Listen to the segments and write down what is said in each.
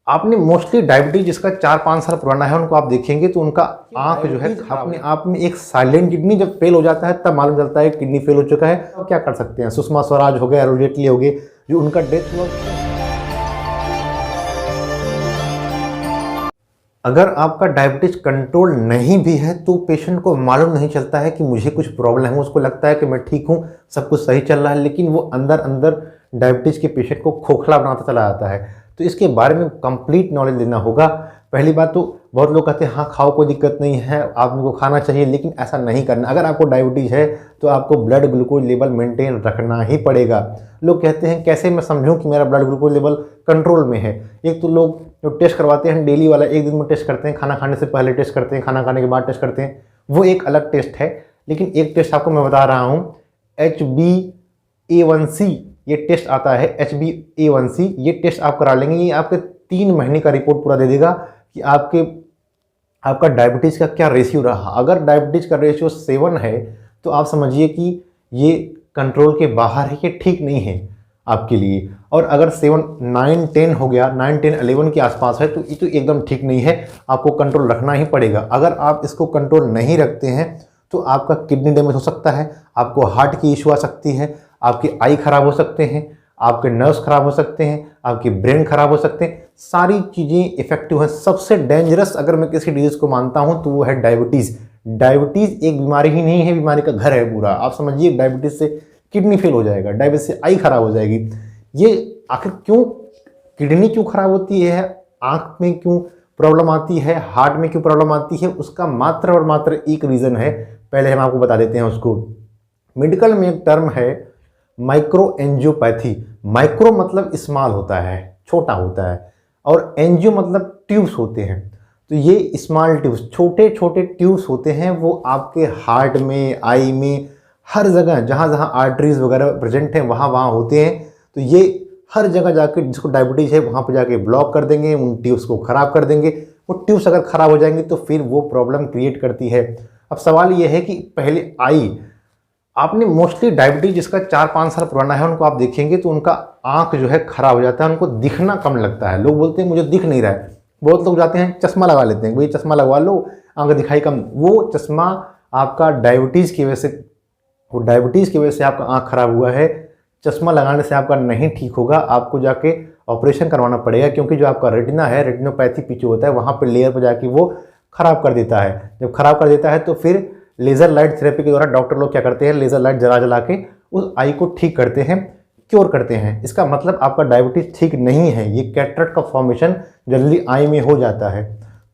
आपने mostly diabetes जिसका 4-5 साल पुराना है उनको आप देखेंगे तो उनका आंख जो है अपने आप में एक साइलेंट किडनी जब फेल हो जाता है तब मालूम चलता है किडनी फेल हो चुका है। तो क्या कर सकते हैं, सुषमा स्वराज हो गए, अरुण जेटली हो गए, जो उनका डेथ हुआ। अगर आपका डायबिटीज कंट्रोल नहीं भी है तो पेशेंट को मालूम नहीं चलता है कि मुझे कुछ प्रॉब्लम है, उसको लगता है कि मैं ठीक हूँ, सब कुछ सही चल रहा है, लेकिन वो अंदर अंदर डायबिटीज के पेशेंट को खोखला बनाता चला जाता है। तो इसके बारे में कंप्लीट नॉलेज लेना होगा। पहली बात तो बहुत लोग कहते हैं हाँ खाओ कोई दिक्कत नहीं है, आपको खाना चाहिए, लेकिन ऐसा नहीं करना। अगर आपको डायबिटीज़ है तो आपको ब्लड ग्लूकोज लेवल मेंटेन रखना ही पड़ेगा। लोग कहते हैं कैसे मैं समझूं कि मेरा ब्लड ग्लूकोज लेवल कंट्रोल में है। एक तो लोग जो टेस्ट करवाते हैं डेली वाला, एक दिन में टेस्ट करते हैं, खाना खाने से पहले टेस्ट करते हैं, खाना खाने के बाद टेस्ट करते हैं, वो एक अलग टेस्ट है। लेकिन एक टेस्ट आपको मैं बता रहा हूँ, HbA1c ये टेस्ट आता है, HbA1c ये टेस्ट आप करा लेंगे, ये आपके 3 महीने का रिपोर्ट पूरा दे देगा कि आपका डायबिटीज़ का क्या रेशियो रहा। अगर डायबिटीज़ का रेशियो 7 है तो आप समझिए कि ये कंट्रोल के बाहर है, ये ठीक नहीं है आपके लिए। और अगर 7, 9, 10 हो गया, 9, 10, 11 के आसपास है तो ये तो एकदम ठीक नहीं है, आपको कंट्रोल रखना ही पड़ेगा। अगर आप इसको कंट्रोल नहीं रखते हैं तो आपका किडनी डैमेज हो सकता है, आपको हार्ट की इशू आ सकती है, आपकी आई खराब हो सकते हैं, आपके नर्व्स खराब हो सकते हैं, आपके ब्रेन खराब हो सकते हैं, सारी चीज़ें इफेक्टिव हैं। सबसे डेंजरस अगर मैं किसी डिजीज़ को मानता हूं तो वो है डायबिटीज़। डायबिटीज़ एक बीमारी ही नहीं है, बीमारी का घर है पूरा। आप समझिए डायबिटीज़ से किडनी फेल हो जाएगा, डायबिटीज़ से आई खराब हो जाएगी। ये आखिर क्यों, किडनी क्यों खराब होती है, आँख में क्यों प्रॉब्लम आती है, हार्ट में क्यों प्रॉब्लम आती है, उसका मात्र और मात्र एक रीज़न है। पहले हम आपको बता देते हैं उसको। मेडिकल में एक टर्म है माइक्रो एंजियोपैथी। माइक्रो मतलब स्मॉल होता है, छोटा होता है, और एंजियो मतलब ट्यूब्स होते हैं। तो ये स्मॉल ट्यूब्स, छोटे छोटे ट्यूब्स होते हैं, वो आपके हार्ट में, आई में, हर जगह जहाँ जहाँ आर्टरीज वगैरह प्रेजेंट हैं वहाँ वहाँ होते हैं। तो ये हर जगह जाके जिसको डायबिटीज़ है वहाँ पर जाके ब्लॉक कर देंगे, उन ट्यूब्स को ख़राब कर देंगे। वो ट्यूब्स अगर ख़राब हो जाएंगी तो फिर वो प्रॉब्लम क्रिएट करती है। अब सवाल ये है कि पहले आई, आपने मोस्टली डायबिटीज जिसका 4-5 साल पुराना है उनको आप देखेंगे तो उनका आंख जो है खराब हो जाता है, उनको दिखना कम लगता है। लोग बोलते हैं मुझे दिख नहीं रहा है, बहुत लोग जाते हैं चश्मा लगा लेते हैं, भाई चश्मा लगवा लो आंख दिखाई कम। वो चश्मा आपका डायबिटीज़ की वजह से, वो डायबिटीज़ की वजह से आपका आंख खराब हुआ है। चश्मा लगाने से आपका नहीं ठीक होगा, आपको जाके ऑपरेशन करवाना पड़ेगा, क्योंकि जो आपका रेटिना है, रेटिनोपैथी पीछे होता है, वहाँ पर लेयर पर जाके वो खराब कर देता है। जब खराब कर देता है तो फिर लेज़र लाइट थेरेपी के द्वारा डॉक्टर लोग क्या करते हैं, लेज़र लाइट जला जला के उस आई को ठीक करते हैं, क्योर करते हैं। इसका मतलब आपका डायबिटीज़ ठीक नहीं है, ये कैटरेक्ट का फॉर्मेशन जल्दी आई में हो जाता है।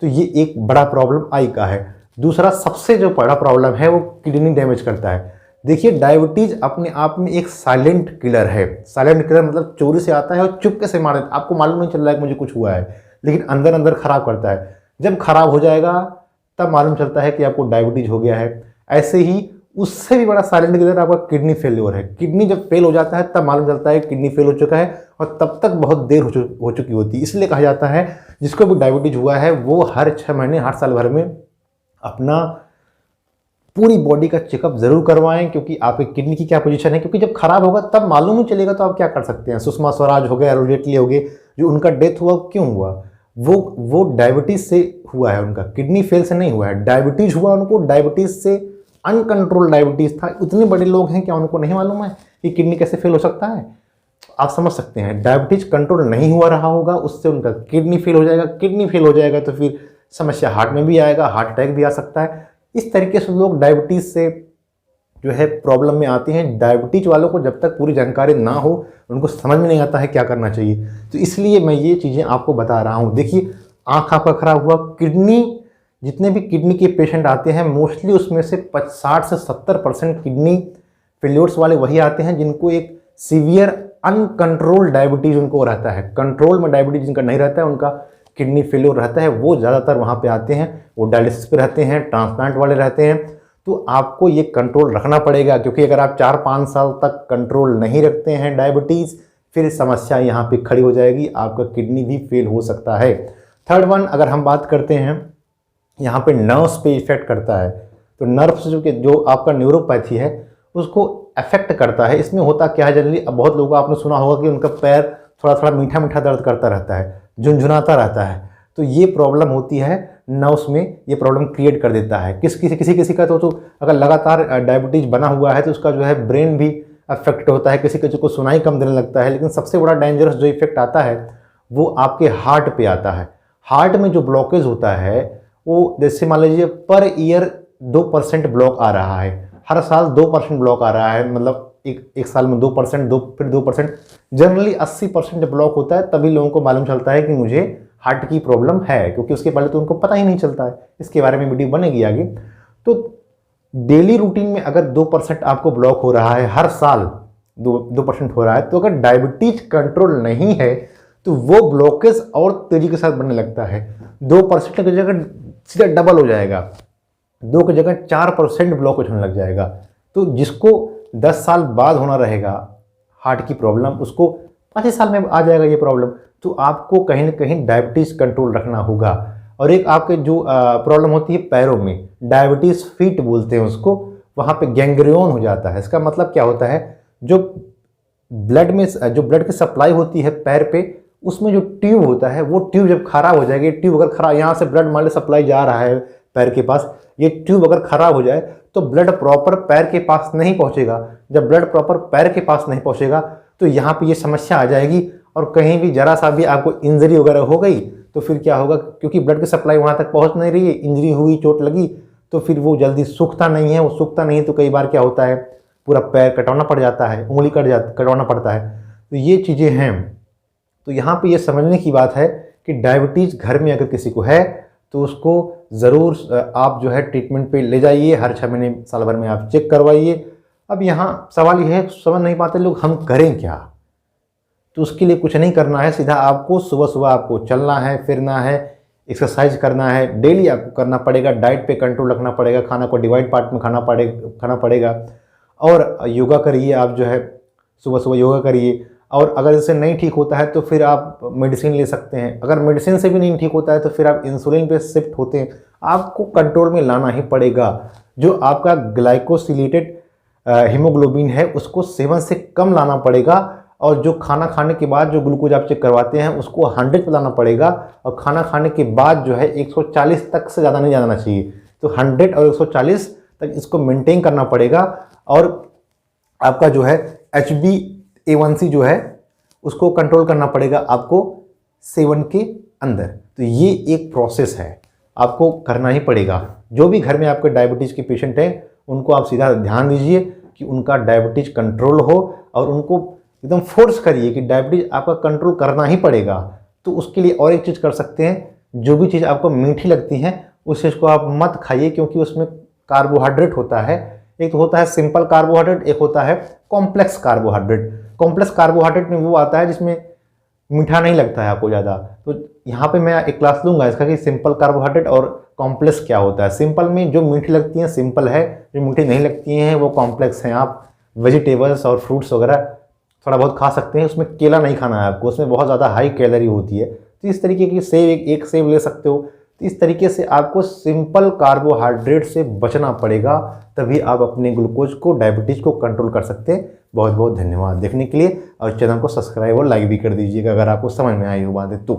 तो ये एक बड़ा प्रॉब्लम आई का है। दूसरा सबसे जो बड़ा प्रॉब्लम है वो किडनी डैमेज करता है। देखिए डायबिटीज़ अपने आप में एक साइलेंट किलर है। साइलेंट किलर मतलब चोरी से आता है और चुपके से मार देता है, आपको मालूम नहीं चल रहा है कि मुझे कुछ हुआ है, लेकिन अंदर अंदर खराब करता है। जब खराब हो जाएगा तब मालूम चलता है कि आपको डायबिटीज हो गया है। ऐसे ही उससे भी बड़ा साइलेंट किलर आपका किडनी फेल्योर है। किडनी जब फेल हो जाता है तब मालूम चलता है किडनी फेल हो चुका है, और तब तक बहुत देर हो चुकी होती है। इसलिए कहा जाता है जिसको भी डायबिटीज हुआ है वो हर 6 महीने, हर साल भर में अपना पूरी बॉडी का चेकअप जरूर करवाएं, क्योंकि आपकी किडनी की क्या पोजीशन है। क्योंकि जब खराब होगा तब मालूम ही चलेगा, तो आप क्या कर सकते हैं। सुषमा स्वराज हो गए, अरुण जेटली हो गए, जो उनका डेथ हुआ क्यों हुआ, वो डायबिटीज से हुआ है, उनका किडनी फेल से नहीं हुआ है, डायबिटीज हुआ उनको। डायबिटीज से अनकंट्रोल डायबिटीज था। इतने बड़े लोग हैं, क्या उनको नहीं मालूम है कि किडनी कैसे फेल हो सकता है। आप समझ सकते हैं, डायबिटीज कंट्रोल नहीं हुआ रहा होगा, उससे उनका किडनी फेल हो जाएगा। किडनी फेल हो जाएगा तो फिर समस्या हार्ट में भी आएगा, हार्ट अटैक भी आ सकता है। इस तरीके से लोग डायबिटीज से जो है प्रॉब्लम में आते हैं। डायबिटीज वालों को जब तक पूरी जानकारी ना हो उनको समझ में नहीं आता है क्या करना चाहिए। तो इसलिए मैं ये चीज़ें आपको बता रहा हूँ। देखिए आँख आपका खराब हुआ, किडनी, जितने भी किडनी के पेशेंट आते हैं मोस्टली उसमें से 60 से 70% किडनी फेल्योर्स वाले वही आते हैं जिनको एक सीवियर अनकंट्रोल डायबिटीज़ उनको रहता है। कंट्रोल में डायबिटीज़ जिनका नहीं रहता है, उनका किडनी फेल्योर रहता है, वो ज़्यादातर वहाँ पे आते हैं। वो डायलिसिस पे रहते हैं, ट्रांसप्लांट वाले रहते हैं। तो आपको ये कंट्रोल रखना पड़ेगा, क्योंकि अगर आप 4-5 साल तक कंट्रोल नहीं रखते हैं डायबिटीज़, फिर समस्या यहाँ पे खड़ी हो जाएगी, आपका किडनी भी फेल हो सकता है। थर्ड वन, अगर हम बात करते हैं यहाँ पे नर्व्स पे इफेक्ट करता है, तो नर्व्स जो आपका न्यूरोपैथी है उसको अफेक्ट करता है। इसमें होता क्या है जनरली, अब बहुत लोगों को आपने सुना होगा कि उनका पैर थोड़ा थोड़ा मीठा मीठा दर्द करता रहता है। झुनझुनाता रहता है। तो ये प्रॉब्लम होती है, नर्व्स में ये प्रॉब्लम क्रिएट कर देता है। किसी का तो अगर लगातार डायबिटीज़ बना हुआ है तो उसका जो है ब्रेन भी अफेक्ट होता है, किसी को सुनाई कम देने लगता है। लेकिन सबसे बड़ा डेंजरस जो इफेक्ट आता है वो आपके हार्ट पे आता है। हार्ट में जो ब्लॉकेज होता है वो जैसे मान लीजिए पर ईयर 2% ब्लॉक आ रहा है, हर साल 2% ब्लॉक आ रहा है, मतलब एक साल में 2%, फिर 2%, जनरली 80% ब्लॉक होता है। तभी लोगों को मालूम चलता है कि मुझे हार्ट की प्रॉब्लम है, क्योंकि उसके पहले तो उनको पता ही नहीं चलता है। इसके बारे में वीडियो बनेगी आगे। तो डेली रूटीन में अगर 2% आपको ब्लॉक हो रहा है, हर साल 2% हो रहा है, तो अगर डायबिटीज कंट्रोल नहीं है तो वो ब्लॉकेज और तेजी के साथ बढ़ने लगता है। 2% की जगह सीधा डबल हो जाएगा, 2 की जगह 4% ब्लॉकेज होने लग जाएगा। तो जिसको 10 साल बाद होना रहेगा हार्ट की प्रॉब्लम, उसको 5 ही साल में आ जाएगा ये प्रॉब्लम। तो आपको कहीं ना कहीं डायबिटीज़ कंट्रोल रखना होगा। और एक आपके जो प्रॉब्लम होती है पैरों में, डायबिटीज़ फीट बोलते हैं उसको, वहाँ पे गैंग्रियोन हो जाता है। इसका मतलब क्या होता है, जो ब्लड की सप्लाई होती है पैर पे, उसमें जो ट्यूब होता है वो ट्यूब जब खराब हो जाएगी, ट्यूब अगर खराब, यहाँ से ब्लड मान लो सप्लाई जा रहा है पैर के पास, ये ट्यूब अगर खराब हो जाए तो ब्लड प्रॉपर पैर के पास नहीं पहुँचेगा। जब ब्लड प्रॉपर पैर के पास नहीं पहुँचेगा तो यहाँ पे ये समस्या आ जाएगी। और कहीं भी जरा सा भी आपको इंजरी वगैरह हो गई तो फिर क्या होगा, क्योंकि ब्लड की सप्लाई वहाँ तक पहुँच नहीं रही है, इंजरी हुई, चोट लगी, तो फिर वो जल्दी सूखता नहीं है। वो सूखता नहीं तो कई बार क्या होता है, पूरा पैर कटवाना पड़ जाता है, उंगली कटवाना पड़ता है। तो ये चीज़ें हैं। तो यहाँ पे ये समझने की बात है कि डायबिटीज़ घर में अगर किसी को है तो उसको ज़रूर आप जो है ट्रीटमेंट पे ले जाइए, हर 6 महीने साल भर में आप चेक करवाइए। अब यहाँ सवाल ये है, समझ नहीं पाते लोग हम करें क्या। तो उसके लिए कुछ नहीं करना है, सीधा आपको सुबह सुबह आपको चलना है, फिरना है, एक्सरसाइज करना है, डेली आपको करना पड़ेगा। डाइट पे कंट्रोल रखना पड़ेगा, खाना को डिवाइड पार्ट में खाना पड़ेगा। और योगा करिए, आप जो है सुबह सुबह योगा करिए। और अगर इससे नहीं ठीक होता है तो फिर आप मेडिसिन ले सकते हैं। अगर मेडिसिन से भी नहीं ठीक होता है तो फिर आप इंसुलिन पे शिफ्ट होते हैं। आपको कंट्रोल में लाना ही पड़ेगा। जो आपका ग्लाइकोसिलेटेड हीमोग्लोबिन है उसको सेवन से कम लाना पड़ेगा। और जो खाना खाने के बाद जो ग्लूकोज आप चेक करवाते हैं उसको 100 पे लाना पड़ेगा। और खाना खाने के बाद जो है 140 तक से ज़्यादा नहीं जाना चाहिए। तो 100 और 140 तक इसको मेंटेन करना पड़ेगा। और आपका जो है HbA1c जो है उसको कंट्रोल करना पड़ेगा आपको 7 के अंदर। तो ये एक प्रोसेस है, आपको करना ही पड़ेगा। जो भी घर में आपके डायबिटीज़ के पेशेंट हैं उनको आप सीधा ध्यान दीजिए कि उनका डायबिटीज़ कंट्रोल हो, और उनको एकदम फोर्स करिए कि डायबिटीज़ आपका कंट्रोल करना ही पड़ेगा। तो उसके लिए और एक चीज़ कर सकते हैं, जो भी चीज़ आपको मीठी लगती है उस चीज़ को आप मत खाइए, क्योंकि उसमें कार्बोहाइड्रेट होता है। एक तो होता है सिंपल कार्बोहाइड्रेट, एक होता है कॉम्प्लेक्स कार्बोहाइड्रेट। कॉम्प्लेक्स कार्बोहाइड्रेट में वो आता है जिसमें मीठा नहीं लगता है आपको ज़्यादा। तो यहाँ पे मैं एक क्लास लूँगा इसका कि सिंपल कार्बोहाइड्रेट और कॉम्प्लेक्स क्या होता है। सिंपल में जो मीठी लगती हैं सिंपल है, जो मीठी नहीं लगती हैं वो कॉम्प्लेक्स हैं। आप वेजिटेबल्स और फ्रूट्स वगैरह थोड़ा बहुत खा सकते हैं, उसमें केला नहीं खाना है आपको, उसमें बहुत ज़्यादा हाई कैलोरी होती है। तो इस तरीके की सेब, एक सेब ले सकते हो। तो इस तरीके से आपको सिंपल कार्बोहाइड्रेट से बचना पड़ेगा, तभी आप अपने ग्लूकोज को, डायबिटीज़ को कंट्रोल कर सकते हैं। बहुत बहुत धन्यवाद देखने के लिए, और चैनल को सब्सक्राइब और लाइक भी कर दीजिएगा अगर आपको समझ में आई हो बातें तो।